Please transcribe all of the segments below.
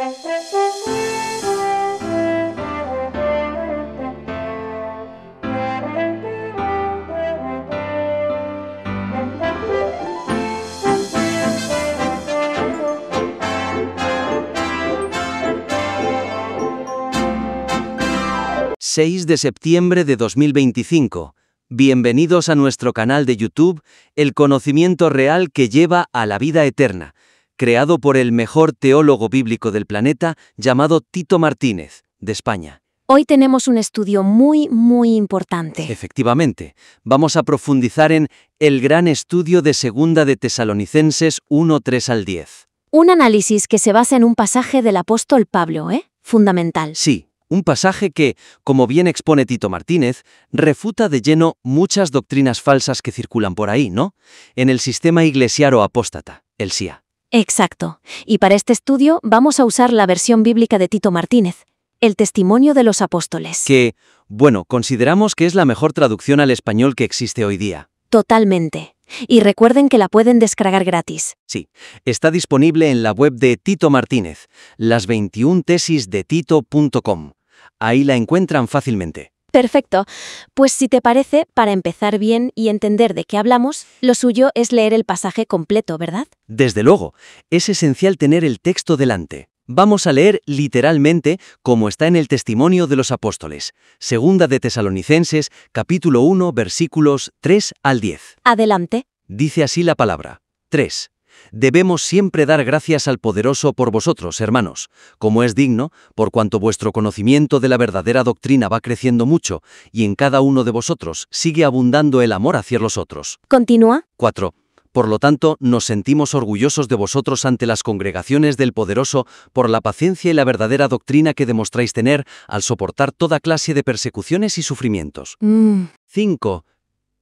...6 de septiembre de 2025. Bienvenidos a nuestro canal de YouTube, El conocimiento real que lleva a la vida eterna, creado por el mejor teólogo bíblico del planeta, llamado Tito Martínez, de España. Hoy tenemos un estudio muy importante. Efectivamente, vamos a profundizar en el gran estudio de Segunda de Tesalonicenses 1, 3 al 10. Un análisis que se basa en un pasaje del apóstol Pablo, Fundamental. Sí. Un pasaje que, como bien expone Tito Martínez, refuta de lleno muchas doctrinas falsas que circulan por ahí, ¿no? En el sistema iglesiaro apóstata, el SIA. Exacto. Y para este estudio vamos a usar la versión bíblica de Tito Martínez, el testimonio de los apóstoles. Que, bueno, consideramos que es la mejor traducción al español que existe hoy día. Totalmente. Y recuerden que la pueden descargar gratis. Sí, está disponible en la web de Tito Martínez, las 21 tesis de Tito.com. Ahí la encuentran fácilmente. Perfecto. Pues si te parece, para empezar bien y entender de qué hablamos, lo suyo es leer el pasaje completo, ¿verdad? Desde luego, es esencial tener el texto delante. Vamos a leer literalmente como está en el testimonio de los apóstoles. Segunda de Tesalonicenses, capítulo 1, versículos 3 al 10. Adelante. Dice así la palabra. 3. Debemos siempre dar gracias al Poderoso por vosotros, hermanos, como es digno, por cuanto vuestro conocimiento de la verdadera doctrina va creciendo mucho, y en cada uno de vosotros sigue abundando el amor hacia los otros. Continúa. 4. Por lo tanto, nos sentimos orgullosos de vosotros ante las congregaciones del Poderoso por la paciencia y la verdadera doctrina que demostráis tener al soportar toda clase de persecuciones y sufrimientos. 5.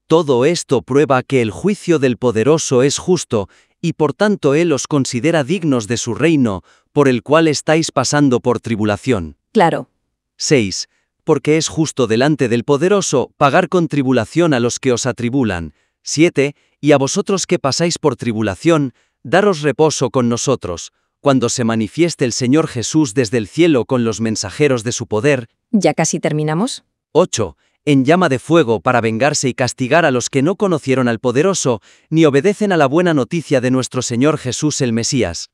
Todo esto prueba que el juicio del Poderoso es justo, y por tanto Él os considera dignos de su reino, por el cual estáis pasando por tribulación. Claro. 6. Porque es justo delante del Poderoso pagar con tribulación a los que os atribulan. 7. Y a vosotros que pasáis por tribulación, daros reposo con nosotros, cuando se manifieste el Señor Jesús desde el cielo con los mensajeros de su poder. ¿Ya casi terminamos? 8. En llama de fuego para vengarse y castigar a los que no conocieron al Poderoso, ni obedecen a la buena noticia de nuestro Señor Jesús el Mesías.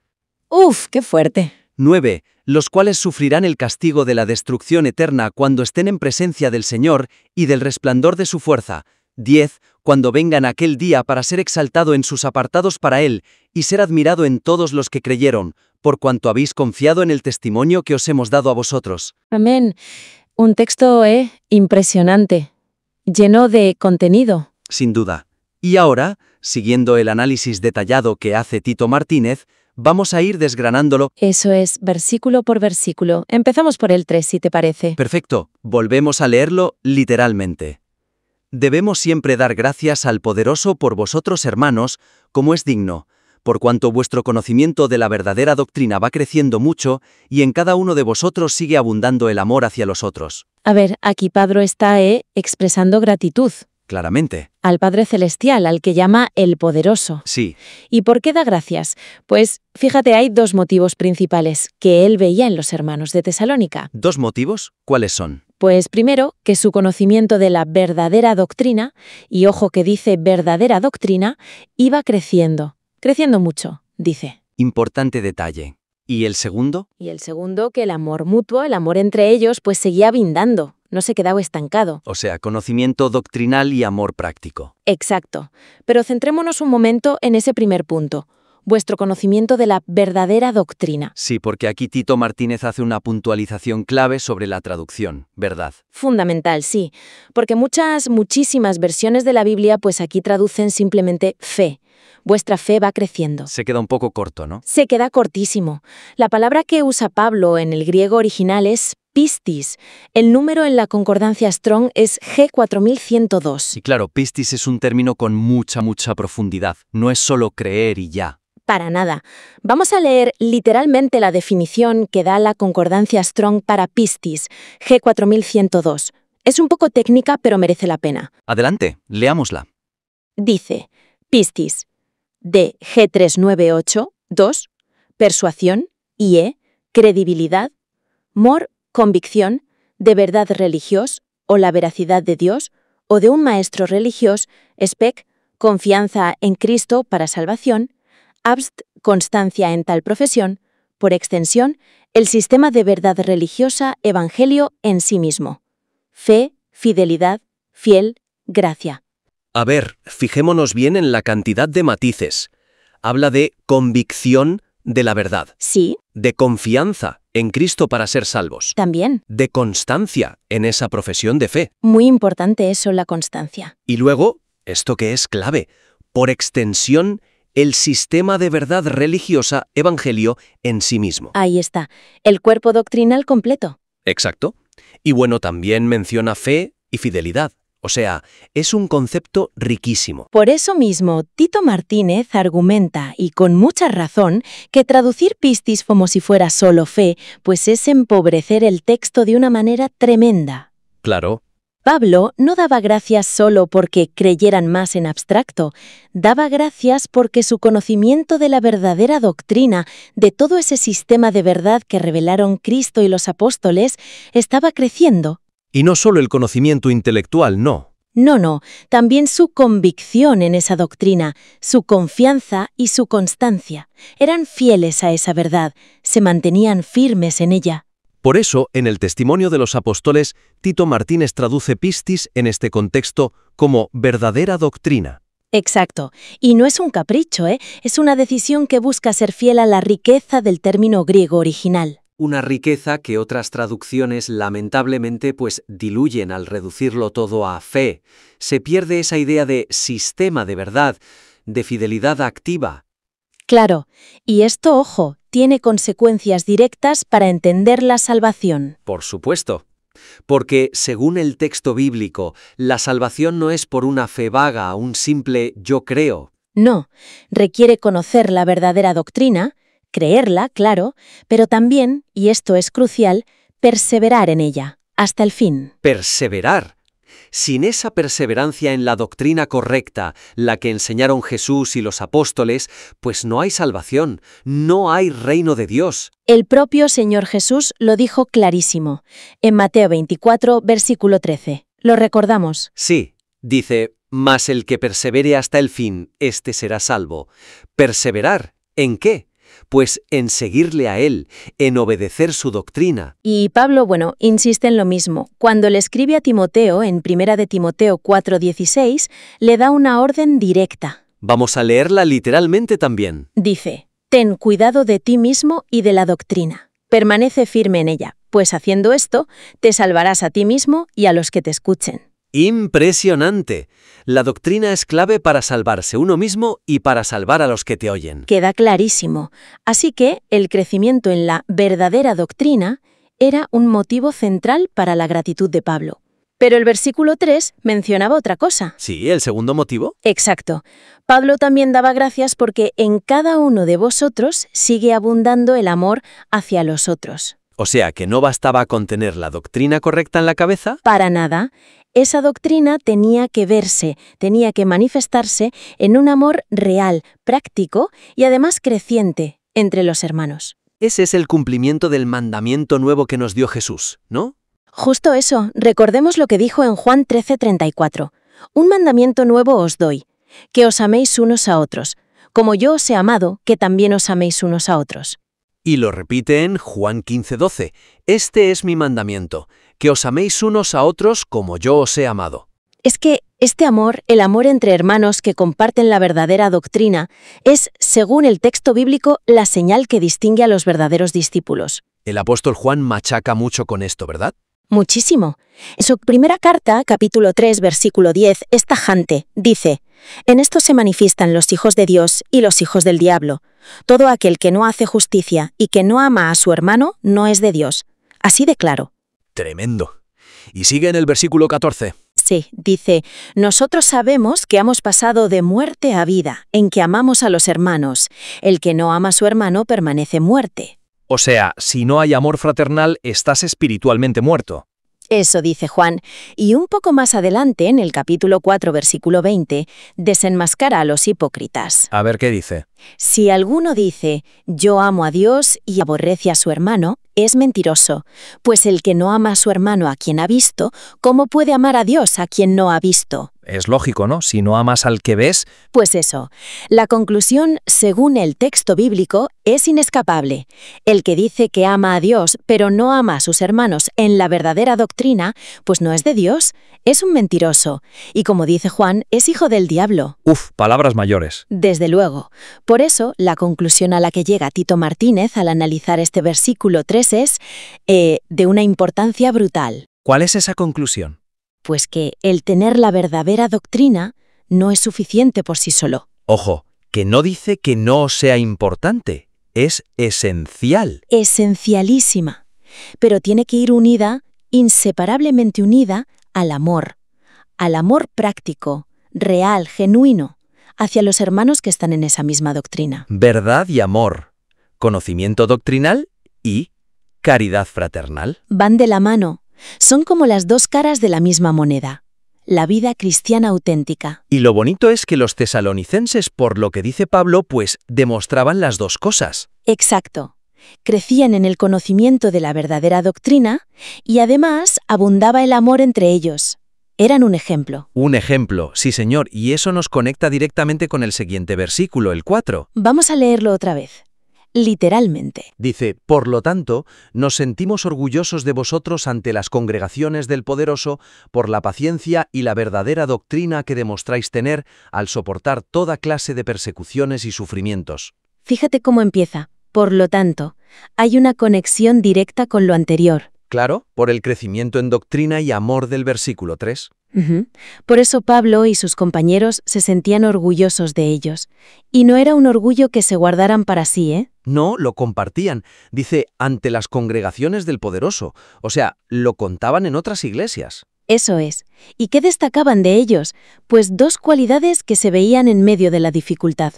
¡Uf, qué fuerte! 9. Los cuales sufrirán el castigo de la destrucción eterna cuando estén en presencia del Señor y del resplandor de su fuerza. 10. Cuando vengan aquel día para ser exaltado en sus apartados para Él, y ser admirado en todos los que creyeron, por cuanto habéis confiado en el testimonio que os hemos dado a vosotros. Amén. Un texto impresionante, lleno de contenido. Sin duda. Y ahora, siguiendo el análisis detallado que hace Tito Martínez, vamos a ir desgranándolo. Eso es, versículo por versículo. Empezamos por el 3, si te parece. Perfecto. Volvemos a leerlo literalmente. Debemos siempre dar gracias al Poderoso por vosotros, hermanos, como es digno, por cuanto vuestro conocimiento de la verdadera doctrina va creciendo mucho, y en cada uno de vosotros sigue abundando el amor hacia los otros. A ver, aquí Pablo está expresando gratitud Claramente. al Padre Celestial, al que llama el Poderoso. Sí. ¿Y por qué da gracias? Pues, fíjate, hay dos motivos principales que él veía en los hermanos de Tesalónica. ¿Dos motivos? ¿Cuáles son? Pues primero, que su conocimiento de la verdadera doctrina, y ojo que dice verdadera doctrina, iba creciendo mucho, dice. Importante detalle. ¿Y el segundo? Y el segundo, que el amor mutuo, el amor entre ellos, pues seguía abundando, no se quedaba estancado. O sea, conocimiento doctrinal y amor práctico. Exacto. Pero centrémonos un momento en ese primer punto, vuestro conocimiento de la verdadera doctrina. Sí, porque aquí Tito Martínez hace una puntualización clave sobre la traducción, ¿verdad? Fundamental, sí, porque muchísimas versiones de la Biblia pues aquí traducen simplemente fe. Vuestra fe va creciendo. Se queda un poco corto, ¿no? Se queda cortísimo. La palabra que usa Pablo en el griego original es pistis. El número en la concordancia Strong es G4102. Y claro, pistis es un término con mucha profundidad. No es solo creer y ya. Para nada. Vamos a leer literalmente la definición que da la concordancia Strong para pistis, G4102. Es un poco técnica, pero merece la pena. Adelante, leámosla. Dice, pistis, de G398, 2, persuasión, ie, credibilidad, mor, convicción, de verdad religiós, o la veracidad de Dios, o de un maestro religiós, spec, confianza en Cristo para salvación, abst, constancia en tal profesión, por extensión, el sistema de verdad religiosa, evangelio en sí mismo. Fe, fidelidad, fiel, gracia. A ver, fijémonos bien en la cantidad de matices. Habla de convicción de la verdad, Sí, de confianza en Cristo para ser salvos, también. de constancia en esa profesión de fe. Muy importante eso, la constancia. Y luego, esto que es clave, por extensión, el sistema de verdad religiosa, evangelio, en sí mismo. Ahí está, el cuerpo doctrinal completo. Exacto. Y bueno, también menciona fe y fidelidad. O sea, es un concepto riquísimo. Por eso mismo, Tito Martínez argumenta, y con mucha razón, que traducir pistis como si fuera solo fe, pues es empobrecer el texto de una manera tremenda. Claro. Pablo no daba gracias solo porque creyeran más en abstracto, daba gracias porque su conocimiento de la verdadera doctrina, de todo ese sistema de verdad que revelaron Cristo y los apóstoles, estaba creciendo. Y no solo el conocimiento intelectual, no. No, también su convicción en esa doctrina, su confianza y su constancia. Eran fieles a esa verdad, se mantenían firmes en ella. Por eso, en el Testimonio de los Apóstoles, Tito Martínez traduce pistis en este contexto como verdadera doctrina. Exacto. Y no es un capricho, es una decisión que busca ser fiel a la riqueza del término griego original. Una riqueza que otras traducciones lamentablemente diluyen al reducirlo todo a fe. Se pierde esa idea de sistema de verdad, de fidelidad activa. Claro, y esto, ojo, tiene consecuencias directas para entender la salvación. Por supuesto. Porque, según el texto bíblico, la salvación no es por una fe vaga, un simple yo creo. No, requiere conocer la verdadera doctrina, creerla, claro, pero también, y esto es crucial, perseverar en ella, hasta el fin. Perseverar. Sin esa perseverancia en la doctrina correcta, la que enseñaron Jesús y los apóstoles, pues no hay salvación, no hay reino de Dios. El propio Señor Jesús lo dijo clarísimo, en Mateo 24, versículo 13. ¿Lo recordamos? Sí, dice, mas el que persevere hasta el fin, éste será salvo. ¿Perseverar? ¿En qué? Pues en seguirle a Él, en obedecer su doctrina. Y Pablo, insiste en lo mismo. Cuando le escribe a Timoteo, en 1 de Timoteo 4:16, le da una orden directa. Vamos a leerla literalmente también. Dice, ten cuidado de ti mismo y de la doctrina. Permanece firme en ella, pues haciendo esto, te salvarás a ti mismo y a los que te escuchen. ¡Impresionante! La doctrina es clave para salvarse uno mismo y para salvar a los que te oyen. Queda clarísimo. Así que el crecimiento en la verdadera doctrina era un motivo central para la gratitud de Pablo. Pero el versículo 3 mencionaba otra cosa. Sí, ¿el segundo motivo? Exacto. Pablo también daba gracias porque en cada uno de vosotros sigue abundando el amor hacia los otros. O sea, que no bastaba con tener la doctrina correcta en la cabeza. Para nada. Esa doctrina tenía que verse, tenía que manifestarse en un amor real, práctico y además creciente entre los hermanos. Ese es el cumplimiento del mandamiento nuevo que nos dio Jesús, ¿no? Justo eso, recordemos lo que dijo en Juan 13:34. Un mandamiento nuevo os doy, que os améis unos a otros, como yo os he amado, que también os améis unos a otros. Y lo repite en Juan 15:12. Este es mi mandamiento, que os améis unos a otros como yo os he amado. Es que este amor, el amor entre hermanos que comparten la verdadera doctrina, es, según el texto bíblico, la señal que distingue a los verdaderos discípulos. El apóstol Juan machaca mucho con esto, ¿verdad? Muchísimo. En su primera carta, capítulo 3, versículo 10, es tajante. Dice, en esto se manifiestan los hijos de Dios y los hijos del diablo. Todo aquel que no hace justicia y que no ama a su hermano no es de Dios. Así de claro. Tremendo. Y sigue en el versículo 14. Sí, dice, nosotros sabemos que hemos pasado de muerte a vida, en que amamos a los hermanos. El que no ama a su hermano permanece muerte. O sea, si no hay amor fraternal, estás espiritualmente muerto. Eso dice Juan. Y un poco más adelante, en el capítulo 4, versículo 20, desenmascara a los hipócritas. A ver qué dice. Si alguno dice, yo amo a Dios y aborrece a su hermano, es mentiroso, pues el que no ama a su hermano a quien ha visto, ¿cómo puede amar a Dios a quien no ha visto? Es lógico, ¿no? Si no amas al que ves, Pues eso, la conclusión, según el texto bíblico, es inescapable. El que dice que ama a Dios, pero no ama a sus hermanos en la verdadera doctrina, pues no es de Dios, es un mentiroso. Y como dice Juan, es hijo del diablo. palabras mayores. Desde luego. Por eso, la conclusión a la que llega Tito Martínez al analizar este versículo 3 es de una importancia brutal. ¿Cuál es esa conclusión? Pues que el tener la verdadera doctrina no es suficiente por sí solo. Ojo, que no dice que no sea importante, es esencial. Esencialísima. Pero tiene que ir unida, inseparablemente unida, al amor práctico, real, genuino, hacia los hermanos que están en esa misma doctrina. Verdad y amor, conocimiento doctrinal y caridad fraternal. Van de la mano, son como las dos caras de la misma moneda. La vida cristiana auténtica. Y lo bonito es que los tesalonicenses, por lo que dice Pablo, pues demostraban las dos cosas. Exacto. Crecían en el conocimiento de la verdadera doctrina y además abundaba el amor entre ellos. Eran un ejemplo. Un ejemplo, sí señor, y eso nos conecta directamente con el siguiente versículo, el 4. Vamos a leerlo otra vez. Literalmente. Dice, por lo tanto, nos sentimos orgullosos de vosotros ante las congregaciones del Poderoso por la paciencia y la verdadera doctrina que demostráis tener al soportar toda clase de persecuciones y sufrimientos. Fíjate cómo empieza. Por lo tanto, hay una conexión directa con lo anterior. Claro, por el crecimiento en doctrina y amor del versículo 3. Por eso Pablo y sus compañeros se sentían orgullosos de ellos. Y no era un orgullo que se guardaran para sí, ¿eh? No, lo compartían. Dice, ante las congregaciones del Poderoso. O sea, lo contaban en otras iglesias. Eso es. ¿Y qué destacaban de ellos? Pues dos cualidades que se veían en medio de la dificultad.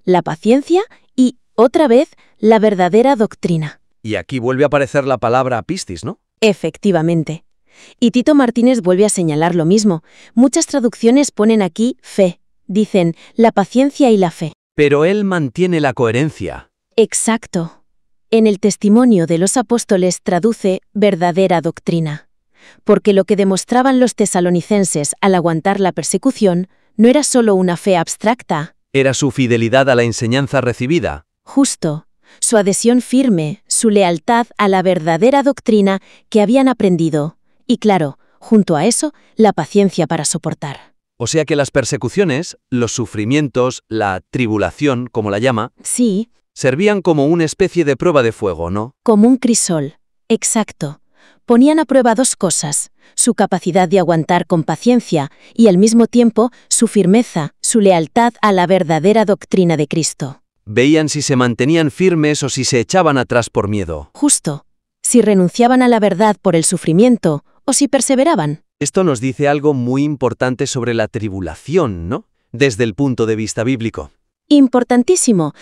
La paciencia y, otra vez, la verdadera doctrina. Y aquí vuelve a aparecer la palabra pistis, ¿no? Efectivamente. Y Tito Martínez vuelve a señalar lo mismo. Muchas traducciones ponen aquí fe. Dicen la paciencia y la fe. Pero él mantiene la coherencia. Exacto. En el testimonio de los apóstoles traduce verdadera doctrina. Porque lo que demostraban los tesalonicenses al aguantar la persecución no era solo una fe abstracta. Era su fidelidad a la enseñanza recibida. Justo. Su adhesión firme, su lealtad a la verdadera doctrina que habían aprendido. Y claro, junto a eso, la paciencia para soportar. O sea que las persecuciones, los sufrimientos, la tribulación, como la llama, Sí, servían como una especie de prueba de fuego, ¿no? como un crisol. Exacto. Ponían a prueba dos cosas, su capacidad de aguantar con paciencia y al mismo tiempo su firmeza, su lealtad a la verdadera doctrina de Cristo. Veían si se mantenían firmes o si se echaban atrás por miedo. Justo. Si renunciaban a la verdad por el sufrimiento o si perseveraban. Esto nos dice algo muy importante sobre la tribulación, ¿no? Desde el punto de vista bíblico. Importantísimo.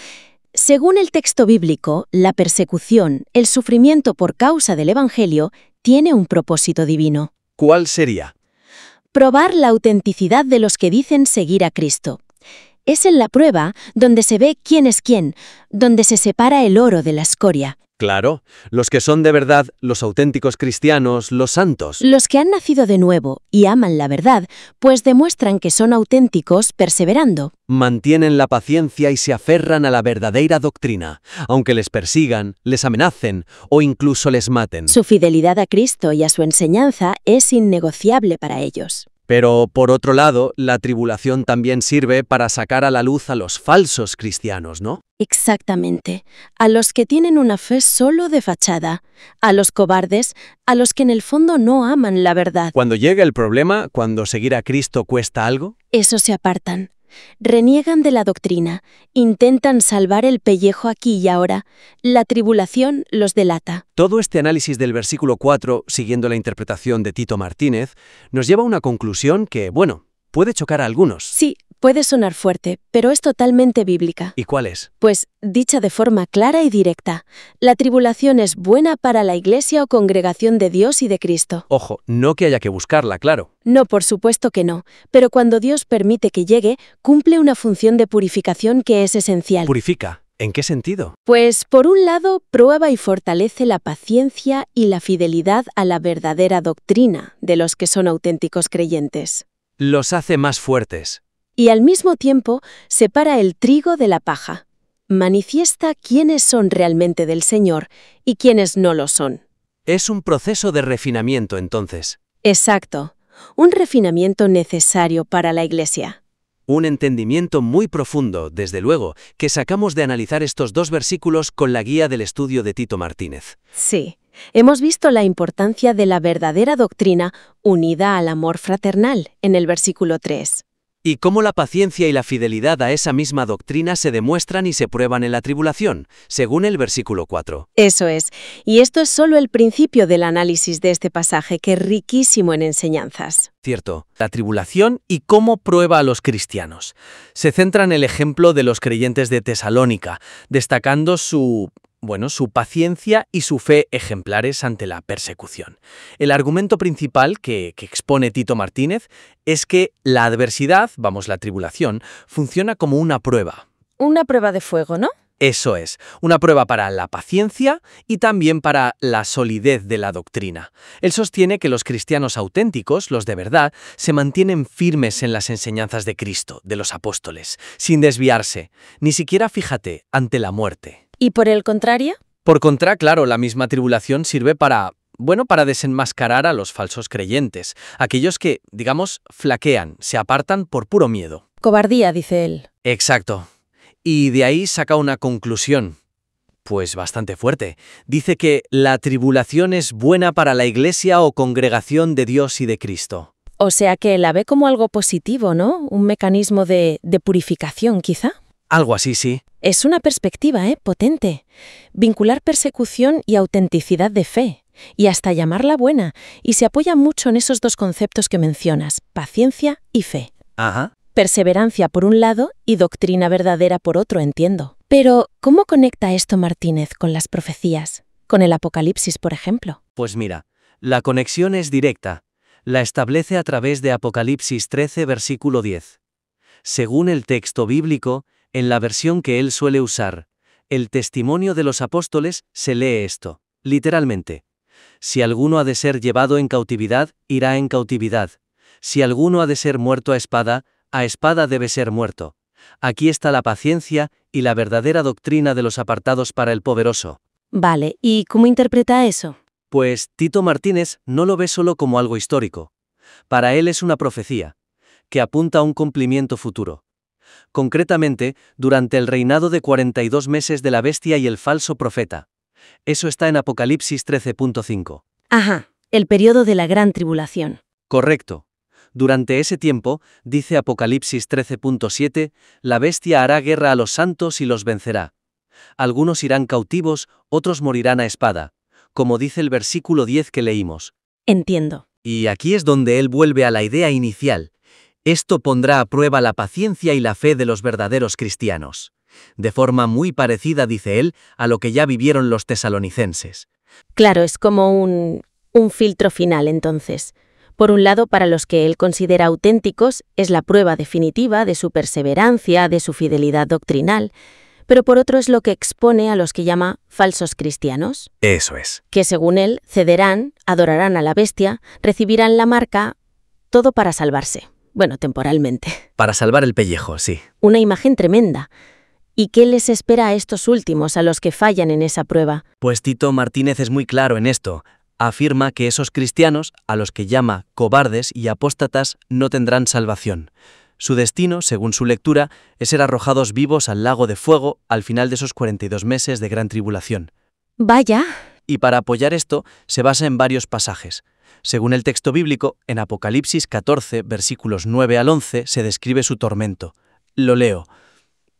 Según el texto bíblico, la persecución, el sufrimiento por causa del Evangelio, tiene un propósito divino. ¿Cuál sería? Probar la autenticidad de los que dicen seguir a Cristo. Es en la prueba donde se ve quién es quién, donde se separa el oro de la escoria. Claro, los que son de verdad, los auténticos cristianos, los santos. Los que han nacido de nuevo y aman la verdad, pues demuestran que son auténticos perseverando. Mantienen la paciencia y se aferran a la verdadera doctrina, aunque les persigan, les amenacen o incluso les maten. Su fidelidad a Cristo y a su enseñanza es innegociable para ellos. Pero, por otro lado, la tribulación también sirve para sacar a la luz a los falsos cristianos, ¿no? Exactamente. A los que tienen una fe solo de fachada, a los cobardes, a los que en el fondo no aman la verdad. Cuando llega el problema, cuando seguir a Cristo cuesta algo, Esos se apartan. Reniegan de la doctrina, intentan salvar el pellejo aquí y ahora. La tribulación los delata. todo este análisis del versículo 4, siguiendo la interpretación de Tito Martínez, nos lleva a una conclusión que, bueno, puede chocar a algunos. Sí, Puede sonar fuerte, pero es totalmente bíblica. ¿Y cuál es? Pues, dicha de forma clara y directa, la tribulación es buena para la Iglesia o congregación de Dios y de Cristo. Ojo, no que haya que buscarla, claro. No, por supuesto que no, pero cuando Dios permite que llegue, cumple una función de purificación que es esencial. Purifica. ¿En qué sentido? Pues, por un lado, prueba y fortalece la paciencia y la fidelidad a la verdadera doctrina de los que son auténticos creyentes. Los hace más fuertes. Y al mismo tiempo, separa el trigo de la paja. Manifiesta quiénes son realmente del Señor y quiénes no lo son. Es un proceso de refinamiento, entonces. Exacto. Un refinamiento necesario para la Iglesia. Un entendimiento muy profundo, desde luego, que sacamos de analizar estos 2 versículos con la guía del estudio de Tito Martínez. Sí, hemos visto la importancia de la verdadera doctrina unida al amor fraternal en el versículo 3. Y cómo la paciencia y la fidelidad a esa misma doctrina se demuestran y se prueban en la tribulación, según el versículo 4. Eso es. Y esto es solo el principio del análisis de este pasaje, que es riquísimo en enseñanzas. Cierto, la tribulación y cómo prueba a los cristianos. Se centra en el ejemplo de los creyentes de Tesalónica, destacando su paciencia y su fe ejemplares ante la persecución. El argumento principal que expone Tito Martínez es que la adversidad, la tribulación, funciona como una prueba. Una prueba de fuego, ¿no? Eso es, una prueba para la paciencia y también para la solidez de la doctrina. Él sostiene que los cristianos auténticos, los de verdad, se mantienen firmes en las enseñanzas de Cristo, de los apóstoles, sin desviarse, ni siquiera, fíjate, ante la muerte. ¿Y por el contrario? Por contra, claro, la misma tribulación sirve para desenmascarar a los falsos creyentes, aquellos que, flaquean, se apartan por puro miedo. Cobardía, dice él. Exacto. Y de ahí saca una conclusión, pues bastante fuerte. Dice que la tribulación es buena para la Iglesia o congregación de Dios y de Cristo. O sea que la ve como algo positivo, ¿no? Un mecanismo de purificación, quizá. Algo así, sí. Es una perspectiva, potente. Vincular persecución y autenticidad de fe, y hasta llamarla buena, y se apoya mucho en esos 2 conceptos que mencionas, paciencia y fe. Ajá. Perseverancia por un lado y doctrina verdadera por otro, entiendo. Pero, ¿cómo conecta esto Martínez con las profecías? Con el Apocalipsis, por ejemplo. Pues mira, la conexión es directa. La establece a través de Apocalipsis 13, versículo 10. Según el texto bíblico, en la versión que él suele usar, el testimonio de los apóstoles, se lee esto, literalmente. Si alguno ha de ser llevado en cautividad, irá en cautividad. Si alguno ha de ser muerto a espada debe ser muerto. Aquí está la paciencia y la verdadera doctrina de los apartados para el poderoso. Vale, ¿y cómo interpreta eso? Pues Tito Martínez no lo ve solo como algo histórico. Para él es una profecía, que apunta a un cumplimiento futuro. Concretamente, durante el reinado de 42 meses de la bestia y el falso profeta. Eso está en Apocalipsis 13.5. Ajá, el periodo de la gran tribulación. Correcto. Durante ese tiempo, dice Apocalipsis 13.7, la bestia hará guerra a los santos y los vencerá. Algunos irán cautivos, otros morirán a espada, como dice el versículo 10 que leímos. Entiendo. Y aquí es donde él vuelve a la idea inicial. Esto pondrá a prueba la paciencia y la fe de los verdaderos cristianos. De forma muy parecida, dice él, a lo que ya vivieron los tesalonicenses. Claro, es como un filtro final, entonces. Por un lado, para los que él considera auténticos, es la prueba definitiva de su perseverancia, de su fidelidad doctrinal, pero por otro es lo que expone a los que llama falsos cristianos. Eso es. Que según él, cederán, adorarán a la bestia, recibirán la marca, todo para salvarse. Bueno, temporalmente. Para salvar el pellejo, sí. Una imagen tremenda. ¿Y qué les espera a estos últimos, a los que fallan en esa prueba? Pues Tito Martínez es muy claro en esto. Afirma que esos cristianos, a los que llama cobardes y apóstatas, no tendrán salvación. Su destino, según su lectura, es ser arrojados vivos al lago de fuego al final de esos 42 meses de gran tribulación. Vaya. Y para apoyar esto, se basa en varios pasajes. Según el texto bíblico, en Apocalipsis 14, versículos 9 al 11, se describe su tormento. Lo leo.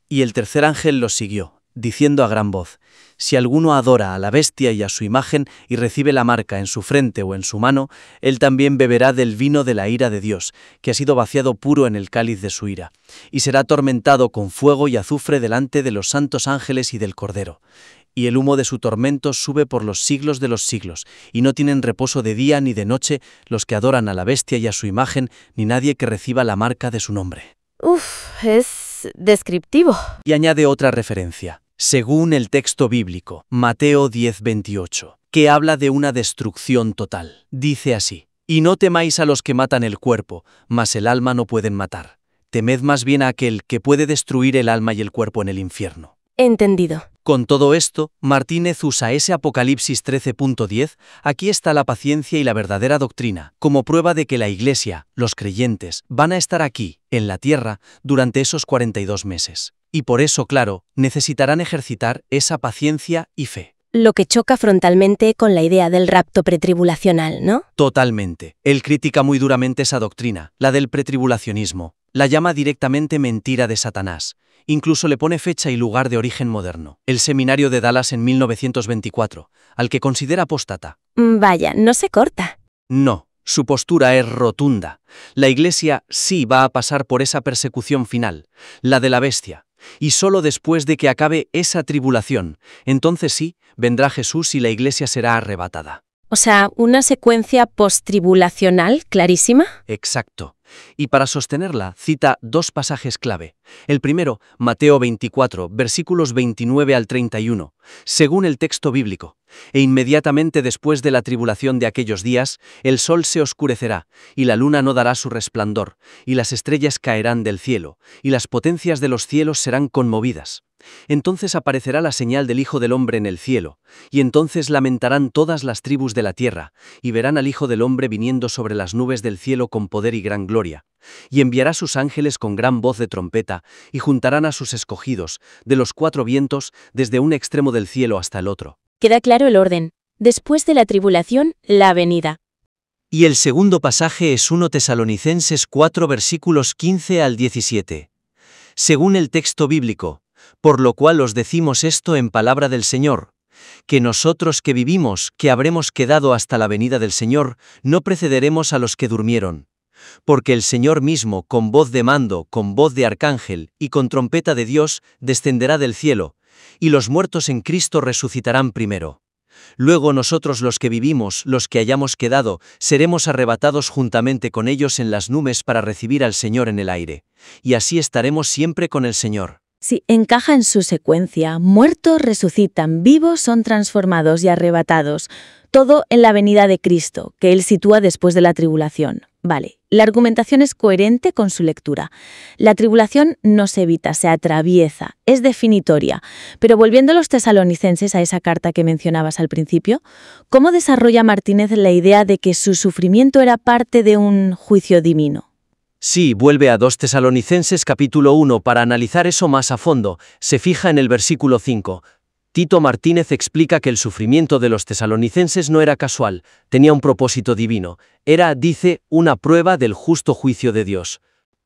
Y el tercer ángel los siguió, diciendo a gran voz: si alguno adora a la bestia y a su imagen y recibe la marca en su frente o en su mano, él también beberá del vino de la ira de Dios, que ha sido vaciado puro en el cáliz de su ira, y será atormentado con fuego y azufre delante de los santos ángeles y del Cordero. Y el humo de su tormento sube por los siglos de los siglos, y no tienen reposo de día ni de noche los que adoran a la bestia y a su imagen, ni nadie que reciba la marca de su nombre. Es descriptivo. Y añade otra referencia, según el texto bíblico, Mateo 10:28, que habla de una destrucción total. Dice así: y no temáis a los que matan el cuerpo, mas el alma no pueden matar. Temed más bien a aquel que puede destruir el alma y el cuerpo en el infierno. Entendido. Con todo esto, Martínez usa ese Apocalipsis 13.10, aquí está la paciencia y la verdadera doctrina, como prueba de que la Iglesia, los creyentes, van a estar aquí, en la tierra, durante esos 42 meses. Y por eso, claro, necesitarán ejercitar esa paciencia y fe. Lo que choca frontalmente con la idea del rapto pretribulacional, ¿no? Totalmente. Él critica muy duramente esa doctrina, la del pretribulacionismo. La llama directamente mentira de Satanás. Incluso le pone fecha y lugar de origen moderno. El seminario de Dallas en 1924, al que considera apóstata. Vaya, no se corta. No, su postura es rotunda. La Iglesia sí va a pasar por esa persecución final, la de la bestia. Y solo después de que acabe esa tribulación, entonces sí, vendrá Jesús y la Iglesia será arrebatada. O sea, una secuencia postribulacional clarísima. Exacto. Y para sostenerla, cita dos pasajes clave. El primero, Mateo 24, versículos 29 al 31, según el texto bíblico. E inmediatamente después de la tribulación de aquellos días, el sol se oscurecerá, y la luna no dará su resplandor, y las estrellas caerán del cielo, y las potencias de los cielos serán conmovidas. Entonces aparecerá la señal del Hijo del Hombre en el cielo, y entonces lamentarán todas las tribus de la tierra, y verán al Hijo del Hombre viniendo sobre las nubes del cielo con poder y gran gloria. Y enviará sus ángeles con gran voz de trompeta, y juntarán a sus escogidos, de los cuatro vientos, desde un extremo del cielo hasta el otro. Queda claro el orden. Después de la tribulación, la venida. Y el segundo pasaje es 1 Tesalonicenses 4 versículos 15 al 17. Según el texto bíblico, por lo cual os decimos esto en palabra del Señor, que nosotros que vivimos, que habremos quedado hasta la venida del Señor, no precederemos a los que durmieron. Porque el Señor mismo, con voz de mando, con voz de arcángel y con trompeta de Dios, descenderá del cielo, y los muertos en Cristo resucitarán primero. Luego nosotros los que vivimos, los que hayamos quedado, seremos arrebatados juntamente con ellos en las nubes para recibir al Señor en el aire, y así estaremos siempre con el Señor. Sí, encaja en su secuencia. Muertos resucitan, vivos son transformados y arrebatados. Todo en la venida de Cristo, que él sitúa después de la tribulación. Vale, la argumentación es coherente con su lectura. La tribulación no se evita, se atraviesa, es definitoria. Pero volviendo a los tesalonicenses, a esa carta que mencionabas al principio, ¿cómo desarrolla Martínez la idea de que su sufrimiento era parte de un juicio divino? Sí, vuelve a 2 Tesalonicenses capítulo 1 para analizar eso más a fondo. Se fija en el versículo 5. Tito Martínez explica que el sufrimiento de los tesalonicenses no era casual, tenía un propósito divino. Era, dice, una prueba del justo juicio de Dios.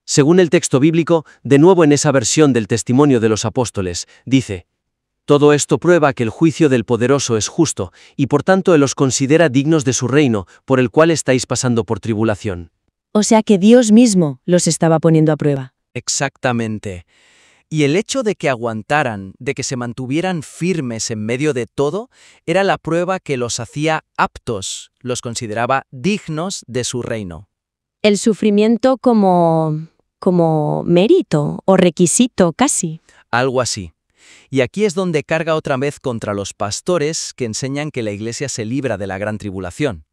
Según el texto bíblico, de nuevo en esa versión del testimonio de los apóstoles, dice: todo esto prueba que el juicio del poderoso es justo, y por tanto él os considera dignos de su reino, por el cual estáis pasando por tribulación. O sea que Dios mismo los estaba poniendo a prueba. Exactamente. Y el hecho de que aguantaran, de que se mantuvieran firmes en medio de todo, era la prueba que los hacía aptos, los consideraba dignos de su reino. El sufrimiento como mérito o requisito casi. Algo así. Y aquí es donde carga otra vez contra los pastores que enseñan que la Iglesia se libra de la gran tribulación.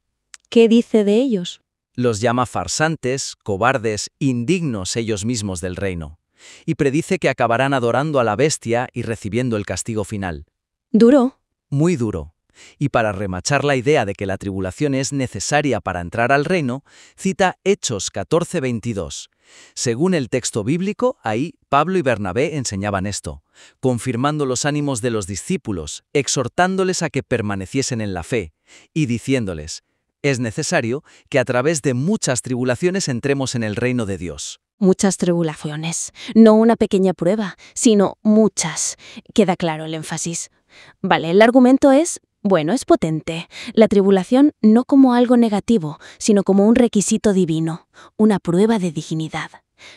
¿Qué dice de ellos? Los llama farsantes, cobardes, indignos ellos mismos del reino. Y predice que acabarán adorando a la bestia y recibiendo el castigo final. ¿Duro? Muy duro. Y para remachar la idea de que la tribulación es necesaria para entrar al reino, cita Hechos 14:22. Según el texto bíblico, ahí Pablo y Bernabé enseñaban esto, confirmando los ánimos de los discípulos, exhortándoles a que permaneciesen en la fe, y diciéndoles: es necesario que a través de muchas tribulaciones entremos en el reino de Dios. muchas tribulaciones. No una pequeña prueba, sino muchas. Queda claro el énfasis. Vale, el argumento es, bueno, es potente. La tribulación no como algo negativo, sino como un requisito divino, una prueba de dignidad.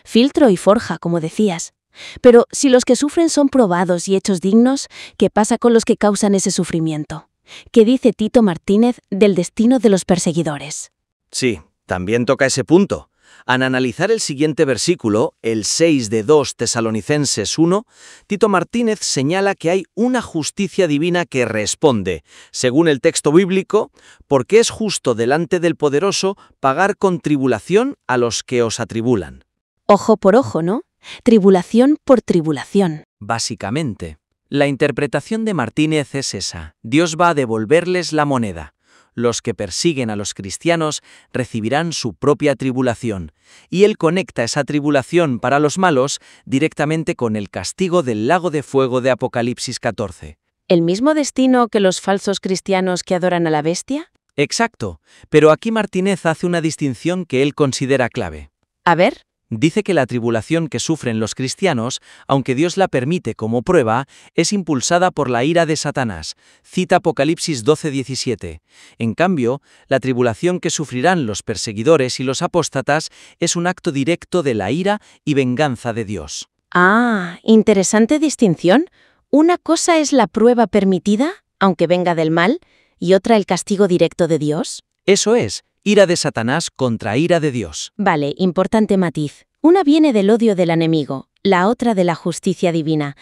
Filtro y forja, como decías. Pero si los que sufren son probados y hechos dignos, ¿qué pasa con los que causan ese sufrimiento? ¿Qué dice Tito Martínez del destino de los perseguidores? Sí, también toca ese punto. Al analizar el siguiente versículo, el 6 de 2 Tesalonicenses 1, Tito Martínez señala que hay una justicia divina que responde, según el texto bíblico, porque es justo delante del Poderoso pagar con tribulación a los que os atribulan. Ojo por ojo, ¿no? Tribulación por tribulación. Básicamente, la interpretación de Martínez es esa. Dios va a devolverles la moneda. Los que persiguen a los cristianos recibirán su propia tribulación, y él conecta esa tribulación para los malos directamente con el castigo del lago de fuego de Apocalipsis 14. ¿El mismo destino que los falsos cristianos que adoran a la bestia? Exacto, pero aquí Martínez hace una distinción que él considera clave. A ver. Dice que la tribulación que sufren los cristianos, aunque Dios la permite como prueba, es impulsada por la ira de Satanás. Cita Apocalipsis 12:17. En cambio, la tribulación que sufrirán los perseguidores y los apóstatas es un acto directo de la ira y venganza de Dios. Ah, interesante distinción. Una cosa es la prueba permitida, aunque venga del mal, y otra el castigo directo de Dios. Eso es, ira de Satanás contra ira de Dios. Vale, importante matiz. Una viene del odio del enemigo, la otra de la justicia divina.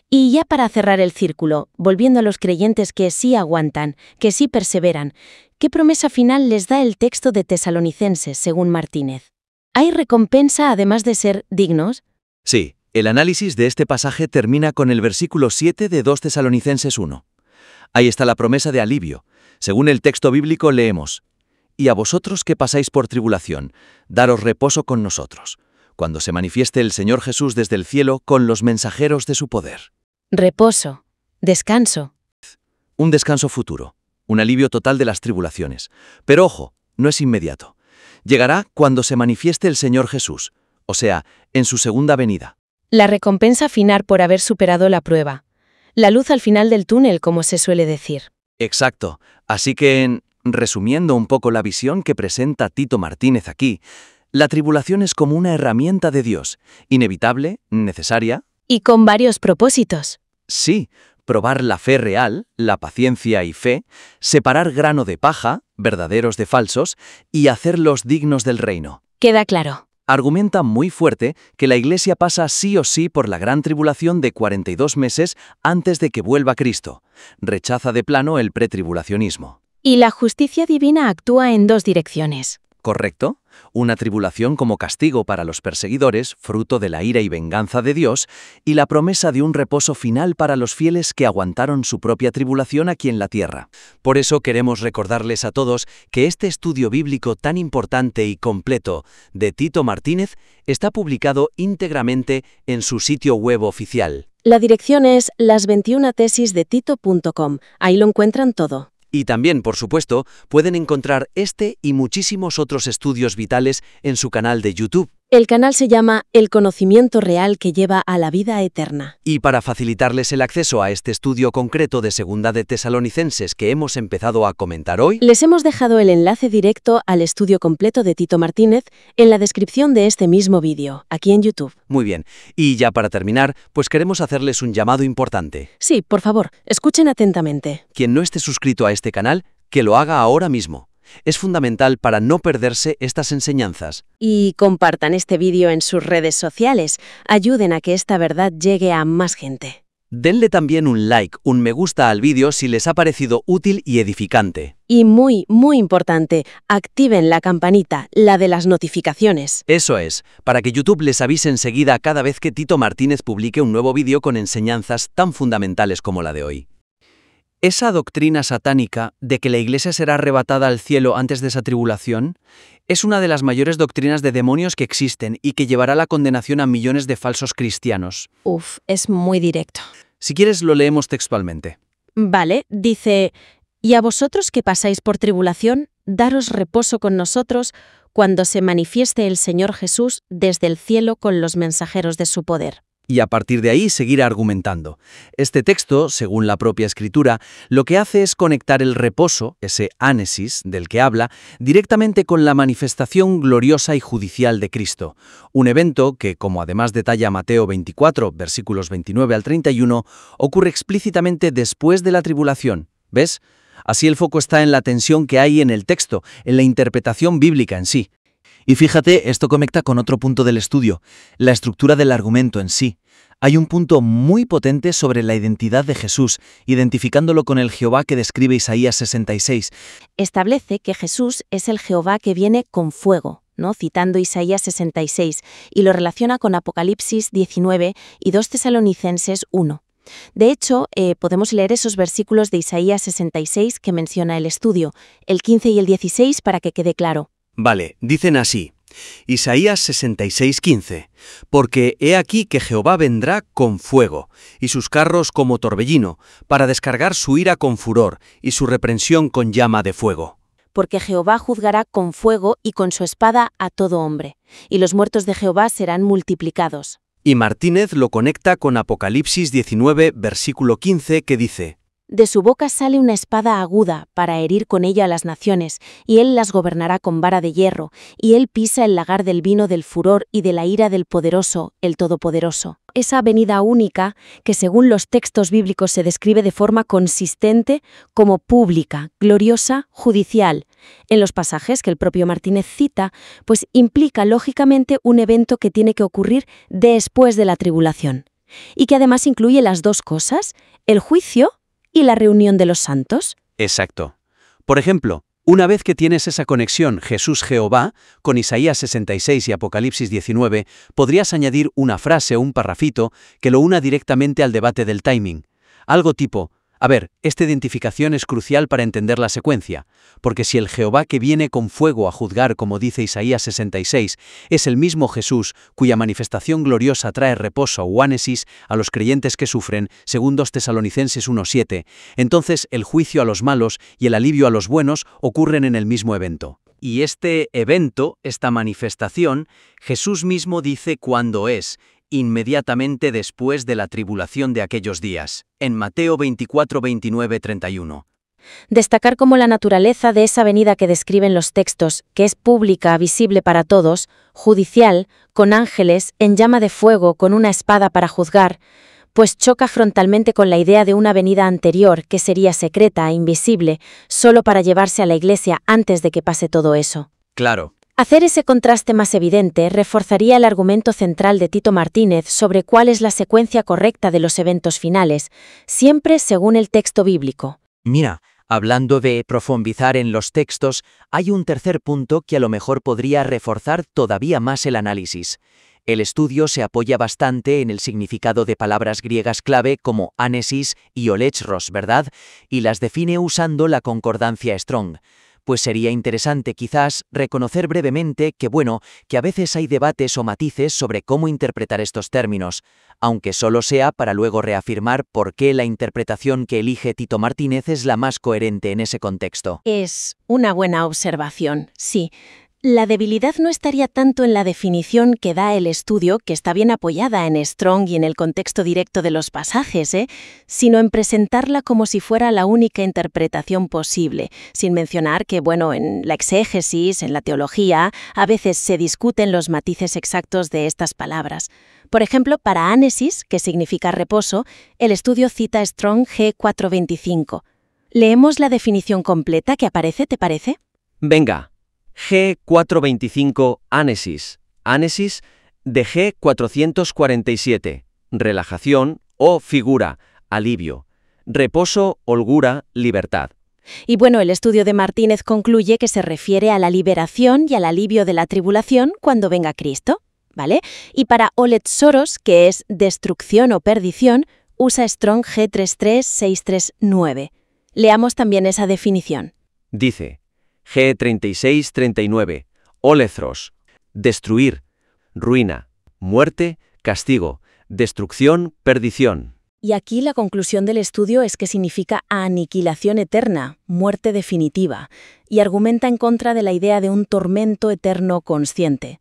Y ya para cerrar el círculo, volviendo a los creyentes que sí aguantan, que sí perseveran, ¿qué promesa final les da el texto de Tesalonicenses, según Martínez? ¿Hay recompensa además de ser dignos? Sí, el análisis de este pasaje termina con el versículo 7 de 2 Tesalonicenses 1. Ahí está la promesa de alivio. Según el texto bíblico leemos: «Y a vosotros que pasáis por tribulación, daros reposo con nosotros, cuando se manifieste el Señor Jesús desde el cielo con los mensajeros de su poder». Reposo. Descanso. Un descanso futuro, un alivio total de las tribulaciones. Pero ojo, no es inmediato. Llegará cuando se manifieste el Señor Jesús, o sea, en su segunda venida. La recompensa final por haber superado la prueba. La luz al final del túnel, como se suele decir. Exacto. Así que, resumiendo un poco la visión que presenta Tito Martínez aquí, la tribulación es como una herramienta de Dios, inevitable, necesaria. Y con varios propósitos. Sí, probar la fe real, la paciencia y fe, separar grano de paja, verdaderos de falsos, y hacerlos dignos del reino. Queda claro. Argumenta muy fuerte que la Iglesia pasa sí o sí por la gran tribulación de 42 meses antes de que vuelva Cristo. Rechaza de plano el pretribulacionismo. Y la justicia divina actúa en dos direcciones. ¿Correcto? Una tribulación como castigo para los perseguidores, fruto de la ira y venganza de Dios, y la promesa de un reposo final para los fieles que aguantaron su propia tribulación aquí en la tierra. Por eso queremos recordarles a todos que este estudio bíblico tan importante y completo de Tito Martínez está publicado íntegramente en su sitio web oficial. La dirección es las21tesisdetito.com. Ahí lo encuentran todo. Y también, por supuesto, pueden encontrar este y muchísimos otros estudios vitales en su canal de YouTube. El canal se llama El conocimiento real que lleva a la vida eterna. Y para facilitarles el acceso a este estudio concreto de Segunda de Tesalonicenses que hemos empezado a comentar hoy, les hemos dejado el enlace directo al estudio completo de Tito Martínez en la descripción de este mismo vídeo, aquí en YouTube. Muy bien. Y ya para terminar, pues queremos hacerles un llamado importante. Sí, por favor, escuchen atentamente. Quien no esté suscrito a este canal, que lo haga ahora mismo. Es fundamental para no perderse estas enseñanzas. Y compartan este vídeo en sus redes sociales. Ayuden a que esta verdad llegue a más gente. Denle también un like, un me gusta al vídeo si les ha parecido útil y edificante. Y muy, muy importante, activen la campanita, la de las notificaciones. Eso es, para que YouTube les avise enseguida cada vez que Tito Martínez publique un nuevo vídeo con enseñanzas tan fundamentales como la de hoy. Esa doctrina satánica de que la Iglesia será arrebatada al cielo antes de esa tribulación es una de las mayores doctrinas de demonios que existen y que llevará la condenación a millones de falsos cristianos. Uf, es muy directo. Si quieres, lo leemos textualmente. Vale, dice: Y a vosotros que pasáis por tribulación, daros reposo con nosotros cuando se manifieste el Señor Jesús desde el cielo con los mensajeros de su poder. Y a partir de ahí seguir argumentando. Este texto, según la propia Escritura, lo que hace es conectar el reposo, ese ánesis del que habla, directamente con la manifestación gloriosa y judicial de Cristo, un evento que, como además detalla Mateo 24, versículos 29 al 31, ocurre explícitamente después de la tribulación. ¿Ves? Así el foco está en la tensión que hay en el texto, en la interpretación bíblica en sí. Y fíjate, esto conecta con otro punto del estudio, la estructura del argumento en sí. Hay un punto muy potente sobre la identidad de Jesús, identificándolo con el Jehová que describe Isaías 66. Establece que Jesús es el Jehová que viene con fuego, ¿no? Citando Isaías 66, y lo relaciona con Apocalipsis 19 y 2 Tesalonicenses 1. De hecho, podemos leer esos versículos de Isaías 66 que menciona el estudio, el 15 y el 16 para que quede claro. Vale, dicen así, Isaías 66:15, porque he aquí que Jehová vendrá con fuego, y sus carros como torbellino, para descargar su ira con furor, y su reprensión con llama de fuego. Porque Jehová juzgará con fuego y con su espada a todo hombre, y los muertos de Jehová serán multiplicados. Y Martínez lo conecta con Apocalipsis 19, versículo 15, que dice, De su boca sale una espada aguda para herir con ella a las naciones, y él las gobernará con vara de hierro, y él pisa el lagar del vino del furor y de la ira del poderoso, el Todopoderoso. Esa venida única, que según los textos bíblicos se describe de forma consistente como pública, gloriosa, judicial, en los pasajes que el propio Martínez cita, pues implica lógicamente un evento que tiene que ocurrir después de la tribulación, y que además incluye las dos cosas, el juicio y la reunión de los santos. Exacto. Por ejemplo, una vez que tienes esa conexión Jesús-Jehová con Isaías 66 y Apocalipsis 19, podrías añadir una frase o un parrafito que lo una directamente al debate del timing. Algo tipo, esta identificación es crucial para entender la secuencia, porque si el Jehová que viene con fuego a juzgar, como dice Isaías 66, es el mismo Jesús cuya manifestación gloriosa trae reposo o ánesis a los creyentes que sufren, según 2 Tesalonicenses 1:7, entonces el juicio a los malos y el alivio a los buenos ocurren en el mismo evento. Y este evento, esta manifestación, Jesús mismo dice cuándo es, inmediatamente después de la tribulación de aquellos días, en Mateo 24, 29, 31. Destacar como la naturaleza de esa venida que describen los textos, que es pública, visible para todos, judicial, con ángeles, en llama de fuego, con una espada para juzgar, pues choca frontalmente con la idea de una venida anterior que sería secreta e invisible, solo para llevarse a la Iglesia antes de que pase todo eso. Claro. Hacer ese contraste más evidente reforzaría el argumento central de Tito Martínez sobre cuál es la secuencia correcta de los eventos finales, siempre según el texto bíblico. Mira, hablando de profundizar en los textos, hay un tercer punto que a lo mejor podría reforzar todavía más el análisis. El estudio se apoya bastante en el significado de palabras griegas clave como ánesis y olechros, ¿verdad? Y las define usando la concordancia Strong. Pues sería interesante quizás reconocer brevemente que a veces hay debates o matices sobre cómo interpretar estos términos, aunque solo sea para luego reafirmar por qué la interpretación que elige Tito Martínez es la más coherente en ese contexto. Es una buena observación, sí. La debilidad no estaría tanto en la definición que da el estudio, que está bien apoyada en Strong y en el contexto directo de los pasajes, sino en presentarla como si fuera la única interpretación posible, sin mencionar que, en la exégesis, en la teología, a veces se discuten los matices exactos de estas palabras. Por ejemplo, para ánesis, que significa reposo, el estudio cita Strong G425. ¿Leemos la definición completa que aparece, te parece? Venga. G425 ánesis. Ánesis de G447. Relajación o figura, alivio. Reposo, holgura, libertad. Y el estudio de Martínez concluye que se refiere a la liberación y al alivio de la tribulación cuando venga Cristo, ¿vale? Y para oletzoros, que es destrucción o perdición, usa Strong G33639. Leamos también esa definición. Dice G3639, olethros, destruir, ruina, muerte, castigo, destrucción, perdición. Y aquí la conclusión del estudio es que significa aniquilación eterna, muerte definitiva, y argumenta en contra de la idea de un tormento eterno consciente.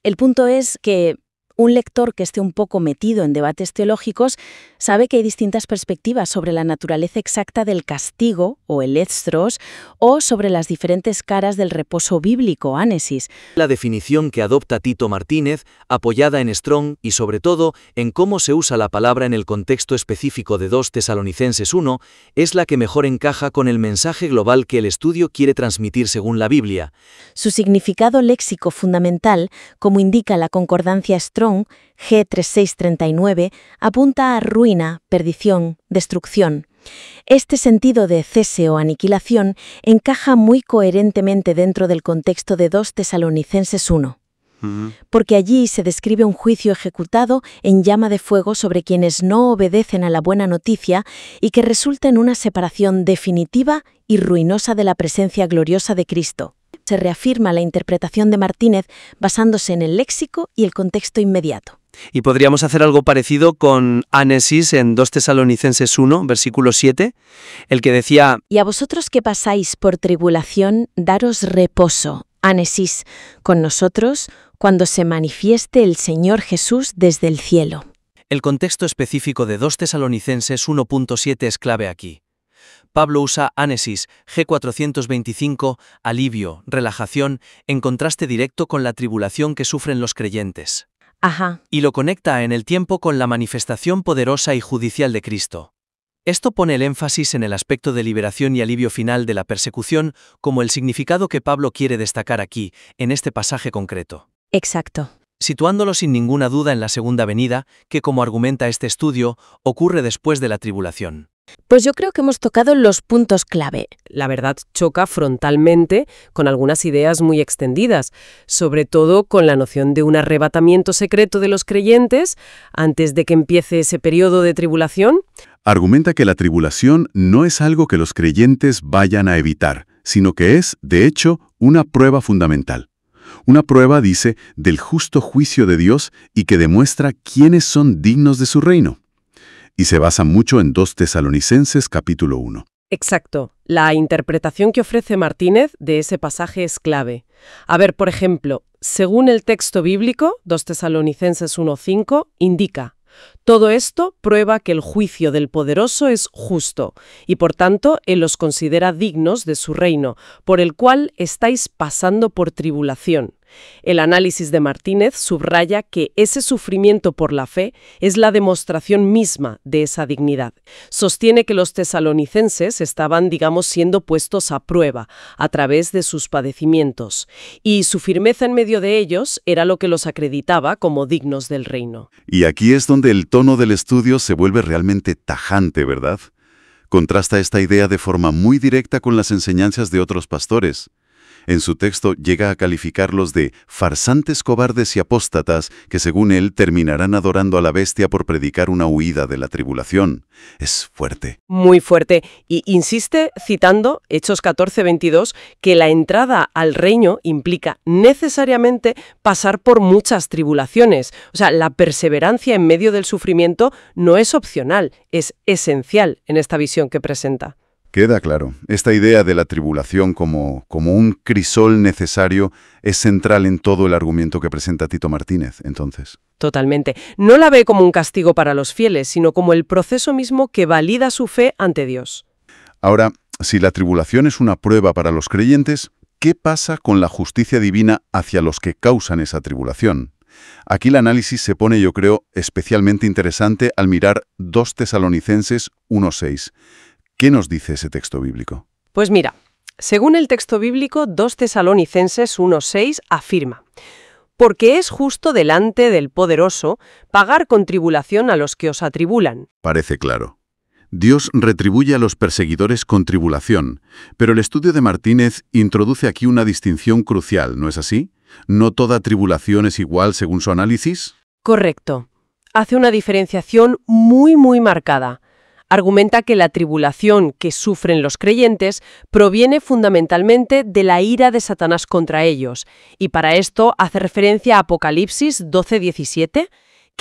El punto es que un lector que esté un poco metido en debates teológicos sabe que hay distintas perspectivas sobre la naturaleza exacta del castigo, o el estros, o sobre las diferentes caras del reposo bíblico, ánesis. La definición que adopta Tito Martínez, apoyada en Strong y sobre todo en cómo se usa la palabra en el contexto específico de 2 Tesalonicenses 1, es la que mejor encaja con el mensaje global que el estudio quiere transmitir según la Biblia. Su significado léxico fundamental, como indica la concordancia Strong, G3639, apunta a ruina, perdición, destrucción. Este sentido de cese o aniquilación encaja muy coherentemente dentro del contexto de 2 Tesalonicenses 1. Porque allí se describe un juicio ejecutado en llama de fuego sobre quienes no obedecen a la buena noticia y que resulta en una separación definitiva y ruinosa de la presencia gloriosa de Cristo. Se reafirma la interpretación de Martínez basándose en el léxico y el contexto inmediato. Y podríamos hacer algo parecido con Ánesis en 2 Tesalonicenses 1, versículo 7, el que decía: Y a vosotros que pasáis por tribulación, daros reposo, ánesis, con nosotros, cuando se manifieste el Señor Jesús desde el cielo. El contexto específico de 2 Tesalonicenses 1.7 es clave aquí. Pablo usa ánesis, G425, alivio, relajación, en contraste directo con la tribulación que sufren los creyentes. Ajá. Y lo conecta en el tiempo con la manifestación poderosa y judicial de Cristo. Esto pone el énfasis en el aspecto de liberación y alivio final de la persecución como el significado que Pablo quiere destacar aquí, en este pasaje concreto. Exacto. Situándolo sin ninguna duda en la segunda venida, que como argumenta este estudio, ocurre después de la tribulación. Pues yo creo que hemos tocado los puntos clave. La verdad choca frontalmente con algunas ideas muy extendidas, sobre todo con la noción de un arrebatamiento secreto de los creyentes antes de que empiece ese periodo de tribulación. Argumenta que la tribulación no es algo que los creyentes vayan a evitar, sino que es, de hecho, una prueba fundamental. Una prueba, dice, del justo juicio de Dios y que demuestra quiénes son dignos de su reino. Y se basa mucho en 2 Tesalonicenses capítulo 1. Exacto. La interpretación que ofrece Martínez de ese pasaje es clave. A ver, por ejemplo, según el texto bíblico, 2 Tesalonicenses 1.5, indica: todo esto prueba que el juicio del poderoso es justo, y por tanto Él los considera dignos de su reino, por el cual estáis pasando por tribulación. El análisis de Martínez subraya que ese sufrimiento por la fe es la demostración misma de esa dignidad. Sostiene que los tesalonicenses estaban, digamos, siendo puestos a prueba a través de sus padecimientos, y su firmeza en medio de ellos era lo que los acreditaba como dignos del reino. Y aquí es donde el tono del estudio se vuelve realmente tajante, ¿verdad? Contrasta esta idea de forma muy directa con las enseñanzas de otros pastores. En su texto llega a calificarlos de farsantes, cobardes y apóstatas que, según él, terminarán adorando a la bestia por predicar una huida de la tribulación. Es fuerte. Muy fuerte. Y insiste, citando Hechos 14:22, que la entrada al reino implica necesariamente pasar por muchas tribulaciones. O sea, la perseverancia en medio del sufrimiento no es opcional, es esencial en esta visión que presenta. Queda claro. Esta idea de la tribulación como un crisol necesario es central en todo el argumento que presenta Tito Martínez, entonces. Totalmente. No la ve como un castigo para los fieles, sino como el proceso mismo que valida su fe ante Dios. Ahora, si la tribulación es una prueba para los creyentes, ¿qué pasa con la justicia divina hacia los que causan esa tribulación? Aquí el análisis se pone, yo creo, especialmente interesante al mirar 2 Tesalonicenses 1.6. ¿Qué nos dice ese texto bíblico? Pues mira, según el texto bíblico, 2 Tesalonicenses 1.6 afirma: porque es justo delante del poderoso pagar con tribulación a los que os atribulan. Parece claro. Dios retribuye a los perseguidores con tribulación, pero el estudio de Martínez introduce aquí una distinción crucial, ¿no es así? ¿No toda tribulación es igual según su análisis? Correcto. Hace una diferenciación muy marcada. Argumenta que la tribulación que sufren los creyentes proviene fundamentalmente de la ira de Satanás contra ellos, y para esto hace referencia a Apocalipsis 12:17,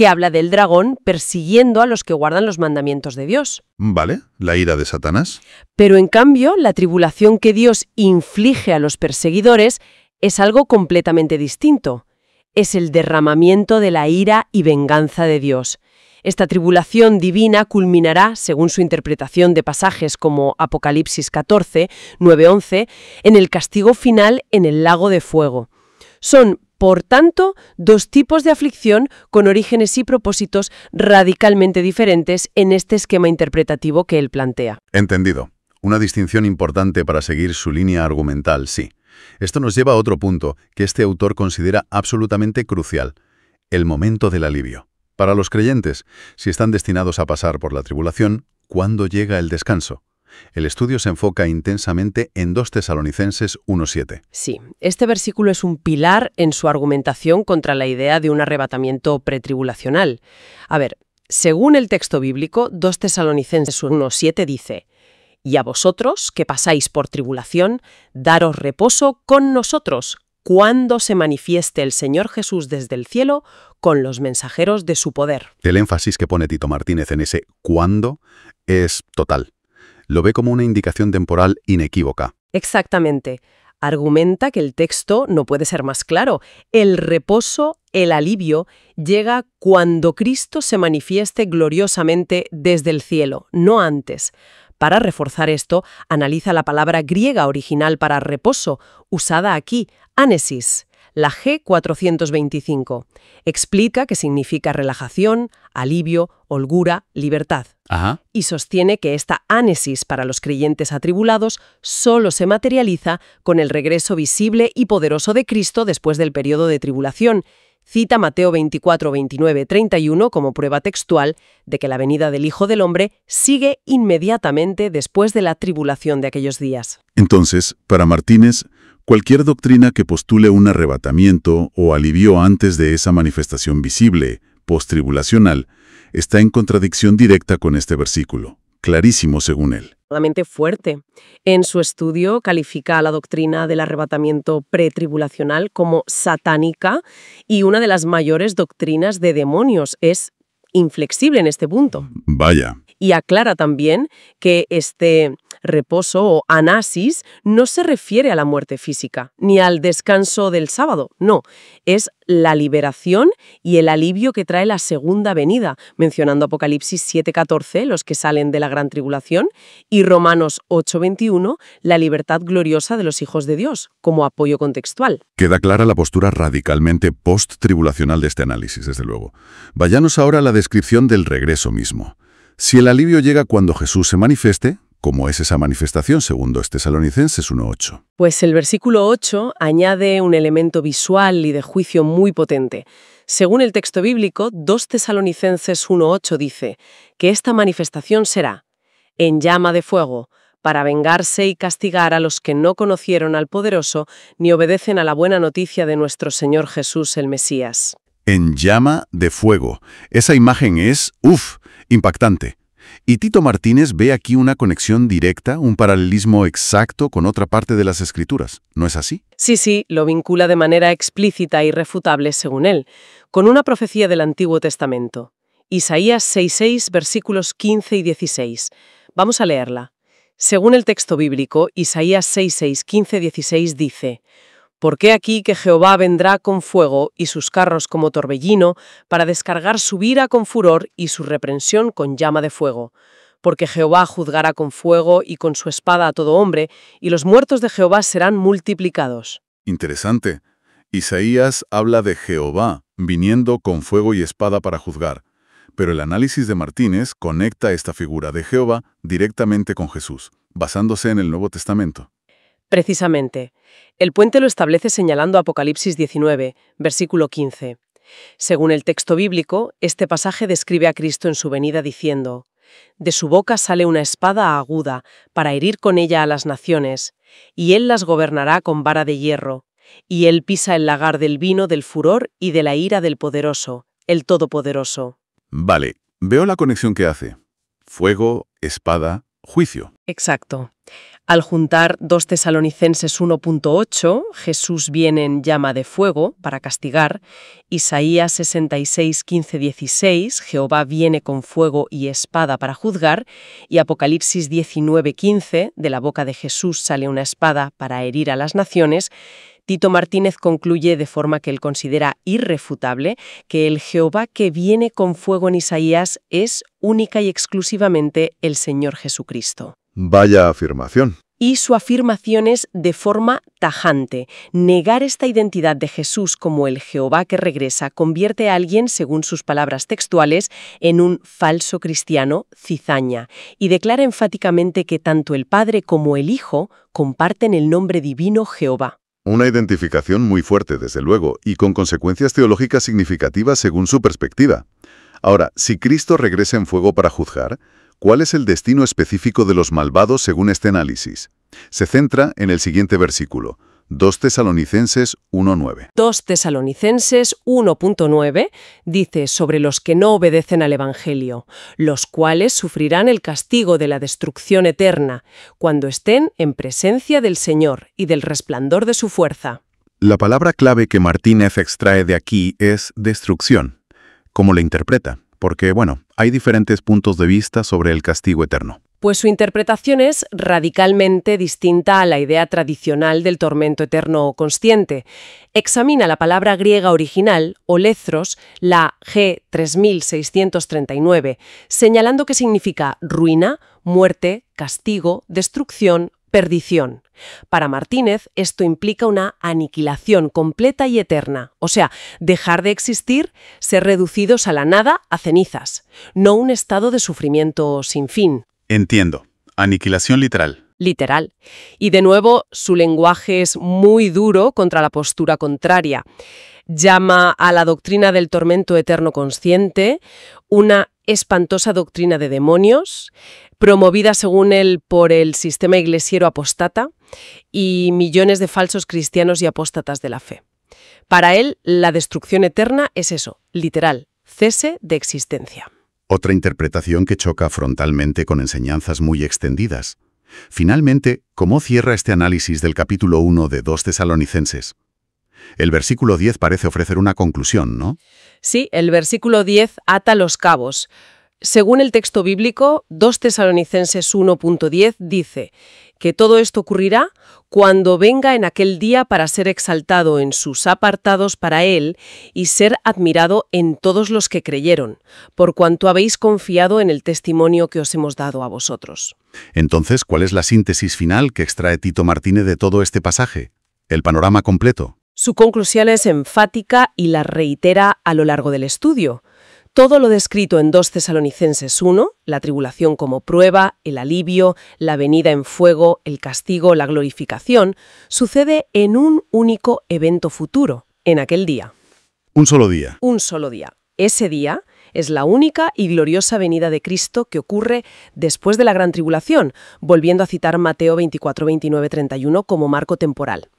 que habla del dragón persiguiendo a los que guardan los mandamientos de Dios. Vale, la ira de Satanás. Pero en cambio, la tribulación que Dios inflige a los perseguidores es algo completamente distinto. Es el derramamiento de la ira y venganza de Dios. Esta tribulación divina culminará, según su interpretación de pasajes como Apocalipsis 14, 9-11, en el castigo final en el lago de fuego. Son, por tanto, dos tipos de aflicción con orígenes y propósitos radicalmente diferentes en este esquema interpretativo que él plantea. Entendido. Una distinción importante para seguir su línea argumental, sí. Esto nos lleva a otro punto que este autor considera absolutamente crucial: el momento del alivio. Para los creyentes, si están destinados a pasar por la tribulación, ¿cuándo llega el descanso? El estudio se enfoca intensamente en 2 Tesalonicenses 1:7. Sí, este versículo es un pilar en su argumentación contra la idea de un arrebatamiento pretribulacional. A ver, según el texto bíblico, 2 Tesalonicenses 1:7 dice: «Y a vosotros, que pasáis por tribulación, daros reposo con nosotros, cuando se manifieste el Señor Jesús desde el cielo con los mensajeros de su poder». El énfasis que pone Tito Martínez en ese «cuándo» es total. Lo ve como una indicación temporal inequívoca. Exactamente. Argumenta que el texto no puede ser más claro. El reposo, el alivio, llega cuando Cristo se manifieste gloriosamente desde el cielo, no antes. Para reforzar esto, analiza la palabra griega original para reposo, usada aquí, ánesis, la G425. Explica que significa relajación, alivio, holgura, libertad. Ajá. Y sostiene que esta ánesis para los creyentes atribulados solo se materializa con el regreso visible y poderoso de Cristo después del periodo de tribulación. Cita Mateo 24, 29, 31 como prueba textual de que la venida del Hijo del Hombre sigue inmediatamente después de la tribulación de aquellos días. Entonces, para Martínez, cualquier doctrina que postule un arrebatamiento o alivio antes de esa manifestación visible, post-tribulacional, está en contradicción directa con este versículo. Clarísimo según él. Realmente fuerte. En su estudio califica a la doctrina del arrebatamiento pretribulacional como satánica y una de las mayores doctrinas de demonios. Es inflexible en este punto. Vaya. Y aclara también que este reposo o anasis no se refiere a la muerte física, ni al descanso del sábado, no. Es la liberación y el alivio que trae la segunda venida, mencionando Apocalipsis 7:14, los que salen de la gran tribulación, y Romanos 8:21, la libertad gloriosa de los hijos de Dios, como apoyo contextual. Queda clara la postura radicalmente post-tribulacional de este análisis, desde luego. Vayamos ahora a la descripción del regreso mismo. Si el alivio llega cuando Jesús se manifieste, ¿cómo es esa manifestación según 2 Tesalonicenses 1:8? Pues el versículo 8 añade un elemento visual y de juicio muy potente. Según el texto bíblico, 2 Tesalonicenses 1:8 dice que esta manifestación será en llama de fuego, para vengarse y castigar a los que no conocieron al Poderoso ni obedecen a la buena noticia de nuestro Señor Jesús el Mesías. En llama de fuego. Esa imagen es, impactante. Y Tito Martínez ve aquí una conexión directa, un paralelismo exacto con otra parte de las Escrituras. ¿No es así? Sí, lo vincula de manera explícita e irrefutable, según él, con una profecía del Antiguo Testamento. Isaías 6:6, versículos 15 y 16. Vamos a leerla. Según el texto bíblico, Isaías 6:6, 15, 16 dice: «Porque aquí que Jehová vendrá con fuego y sus carros como torbellino, para descargar su ira con furor y su reprensión con llama de fuego. Porque Jehová juzgará con fuego y con su espada a todo hombre, y los muertos de Jehová serán multiplicados». Interesante. Isaías habla de Jehová viniendo con fuego y espada para juzgar. Pero el análisis de Martínez conecta esta figura de Jehová directamente con Jesús, basándose en el Nuevo Testamento. Precisamente. El puente lo establece señalando Apocalipsis 19, versículo 15. Según el texto bíblico, este pasaje describe a Cristo en su venida diciendo: «De su boca sale una espada aguda, para herir con ella a las naciones, y él las gobernará con vara de hierro, y él pisa el lagar del vino del furor y de la ira del poderoso, el Todopoderoso». Vale, veo la conexión que hace. Fuego, espada, juicio. Exacto. Al juntar 2 Tesalonicenses 1.8, Jesús viene en llama de fuego para castigar, Isaías 66, 15, 16, Jehová viene con fuego y espada para juzgar, y Apocalipsis 19, 15, de la boca de Jesús sale una espada para herir a las naciones, Tito Martínez concluye de forma que él considera irrefutable que el Jehová que viene con fuego en Isaías es única y exclusivamente el Señor Jesucristo. Vaya afirmación. Y su afirmación es de forma tajante. Negar esta identidad de Jesús como el Jehová que regresa convierte a alguien, según sus palabras textuales, en un falso cristiano cizaña, y declara enfáticamente que tanto el Padre como el Hijo comparten el nombre divino Jehová. Una identificación muy fuerte, desde luego, y con consecuencias teológicas significativas según su perspectiva. Ahora, si Cristo regresa en fuego para juzgar, ¿cuál es el destino específico de los malvados según este análisis? Se centra en el siguiente versículo, 2 Tesalonicenses 1.9. 2 Tesalonicenses 1.9 dice sobre los que no obedecen al Evangelio, los cuales sufrirán el castigo de la destrucción eterna, cuando estén en presencia del Señor y del resplandor de su fuerza. La palabra clave que Martínez extrae de aquí es destrucción. ¿Cómo la interpreta? Porque, hay diferentes puntos de vista sobre el castigo eterno. Pues su interpretación es radicalmente distinta a la idea tradicional del tormento eterno o consciente. Examina la palabra griega original, olethros, la G3639, señalando que significa ruina, muerte, castigo, destrucción, perdición. Para Martínez, esto implica una aniquilación completa y eterna, o sea, dejar de existir, ser reducidos a la nada, a cenizas, no un estado de sufrimiento sin fin. Entiendo. Aniquilación literal. Literal. Y de nuevo, su lenguaje es muy duro contra la postura contraria. Llama a la doctrina del tormento eterno consciente una espantosa doctrina de demonios, promovida según él por el sistema iglesiero apóstata y millones de falsos cristianos y apóstatas de la fe. Para él, la destrucción eterna es eso, literal, cese de existencia. Otra interpretación que choca frontalmente con enseñanzas muy extendidas. Finalmente, ¿cómo cierra este análisis del capítulo 1 de 2 Tesalonicenses? El versículo 10 parece ofrecer una conclusión, ¿no? Sí, el versículo 10 ata los cabos. Según el texto bíblico, 2 Tesalonicenses 1.10 dice que todo esto ocurrirá cuando venga en aquel día para ser exaltado en sus apartados para él y ser admirado en todos los que creyeron, por cuanto habéis confiado en el testimonio que os hemos dado a vosotros. Entonces, ¿cuál es la síntesis final que extrae Tito Martínez de todo este pasaje? El panorama completo. Su conclusión es enfática y la reitera a lo largo del estudio. Todo lo descrito en 2 Tesalonicenses 1, la tribulación como prueba, el alivio, la venida en fuego, el castigo, la glorificación, sucede en un único evento futuro, en aquel día. Un solo día. Un solo día. Ese día es la única y gloriosa venida de Cristo que ocurre después de la gran tribulación, volviendo a citar Mateo 24, 29, 31 como marco temporal.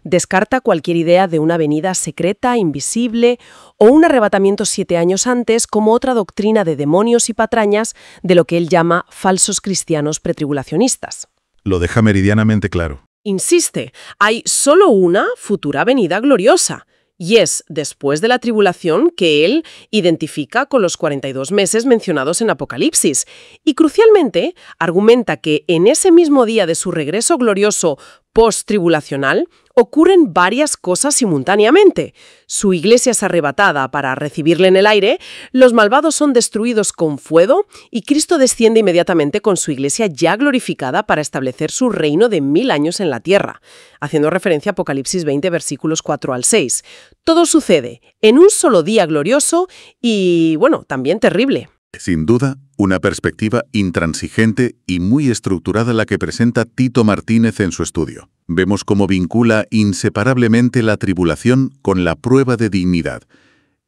Descarta cualquier idea de una venida secreta, invisible, o un arrebatamiento 7 años antes como otra doctrina de demonios y patrañas de lo que él llama falsos cristianos pretribulacionistas. Lo deja meridianamente claro. Insiste, hay solo una futura venida gloriosa, y es después de la tribulación que él identifica con los 42 meses mencionados en Apocalipsis, y crucialmente argumenta que en ese mismo día de su regreso glorioso post-tribulacional ocurren varias cosas simultáneamente. Su iglesia es arrebatada para recibirle en el aire, los malvados son destruidos con fuego y Cristo desciende inmediatamente con su iglesia ya glorificada para establecer su reino de 1000 años en la tierra, haciendo referencia a Apocalipsis 20, versículos 4 al 6. Todo sucede en un solo día glorioso y, también terrible. Sin duda, una perspectiva intransigente y muy estructurada la que presenta Tito Martínez en su estudio. Vemos cómo vincula inseparablemente la tribulación con la prueba de dignidad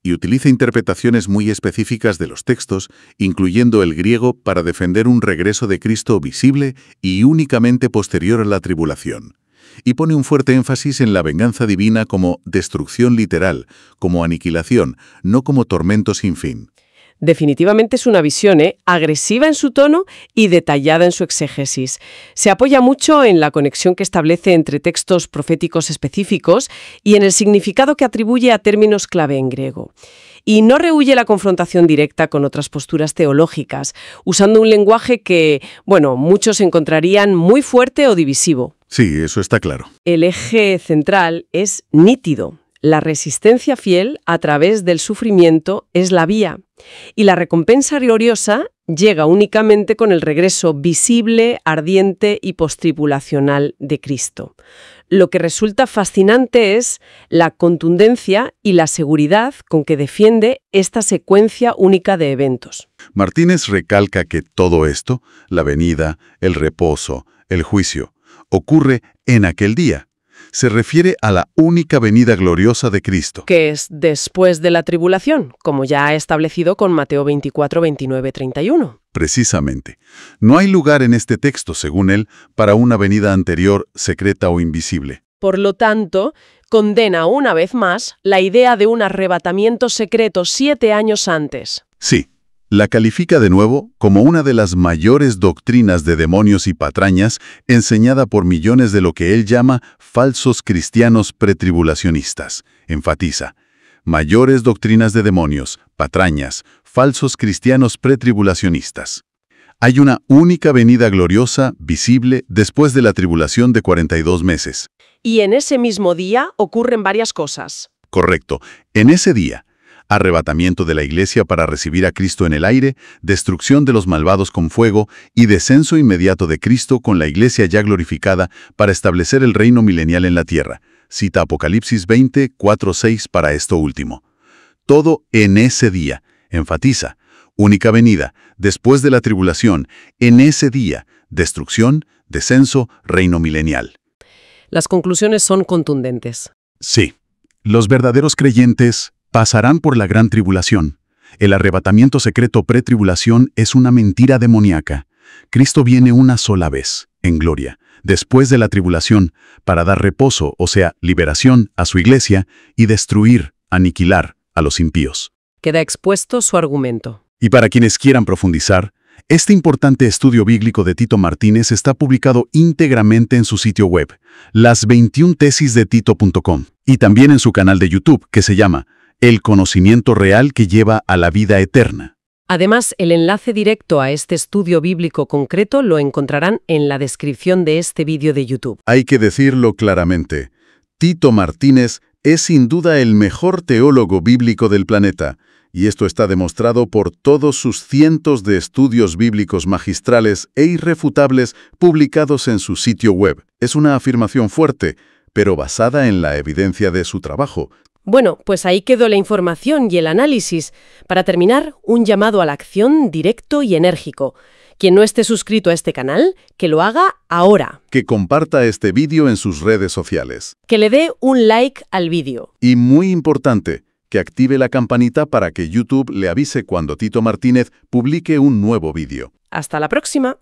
y utiliza interpretaciones muy específicas de los textos, incluyendo el griego, para defender un regreso de Cristo visible y únicamente posterior a la tribulación. Y pone un fuerte énfasis en la venganza divina como destrucción literal, como aniquilación, no como tormento sin fin. Definitivamente es una visión, agresiva en su tono y detallada en su exégesis. Se apoya mucho en la conexión que establece entre textos proféticos específicos y en el significado que atribuye a términos clave en griego. Y no rehúye la confrontación directa con otras posturas teológicas, usando un lenguaje que, muchos encontrarían muy fuerte o divisivo. Sí, eso está claro. El eje central es nítido. La resistencia fiel a través del sufrimiento es la vía, y la recompensa gloriosa llega únicamente con el regreso visible, ardiente y postribulacional de Cristo. Lo que resulta fascinante es la contundencia y la seguridad con que defiende esta secuencia única de eventos. Martínez recalca que todo esto, la venida, el reposo, el juicio, ocurre en aquel día. Se refiere a la única venida gloriosa de Cristo. Que es después de la tribulación, como ya ha establecido con Mateo 24, 29, 31. Precisamente. No hay lugar en este texto, según él, para una venida anterior, secreta o invisible. Por lo tanto, condena una vez más la idea de un arrebatamiento secreto 7 años antes. Sí. La califica de nuevo como una de las mayores doctrinas de demonios y patrañas enseñada por millones de lo que él llama falsos cristianos pretribulacionistas. Enfatiza, mayores doctrinas de demonios, patrañas, falsos cristianos pretribulacionistas. Hay una única venida gloriosa, visible, después de la tribulación de 42 meses. Y en ese mismo día ocurren varias cosas. Correcto. En ese día, arrebatamiento de la Iglesia para recibir a Cristo en el aire, destrucción de los malvados con fuego y descenso inmediato de Cristo con la Iglesia ya glorificada para establecer el reino milenial en la tierra. Cita Apocalipsis 20, 4-6 para esto último. Todo en ese día. Enfatiza. Única venida, después de la tribulación, en ese día, destrucción, descenso, reino milenial. Las conclusiones son contundentes. Sí. Los verdaderos creyentes pasarán por la gran tribulación. El arrebatamiento secreto pretribulación es una mentira demoníaca. Cristo viene una sola vez, en gloria, después de la tribulación, para dar reposo, o sea, liberación, a su iglesia y destruir, aniquilar a los impíos. Queda expuesto su argumento. Y para quienes quieran profundizar, este importante estudio bíblico de Tito Martínez está publicado íntegramente en su sitio web, las21tesisdetito.com, y también en su canal de YouTube, que se llama El conocimiento real que lleva a la vida eterna. Además, el enlace directo a este estudio bíblico concreto lo encontrarán en la descripción de este vídeo de YouTube. Hay que decirlo claramente, Tito Martínez es sin duda el mejor teólogo bíblico del planeta, y esto está demostrado por todos sus cientos de estudios bíblicos magistrales e irrefutables publicados en su sitio web. Es una afirmación fuerte, pero basada en la evidencia de su trabajo. Bueno, pues ahí quedó la información y el análisis. Para terminar, un llamado a la acción directo y enérgico. Quien no esté suscrito a este canal, que lo haga ahora. Que comparta este vídeo en sus redes sociales. Que le dé un like al vídeo. Y muy importante, que active la campanita para que YouTube le avise cuando Tito Martínez publique un nuevo vídeo. Hasta la próxima.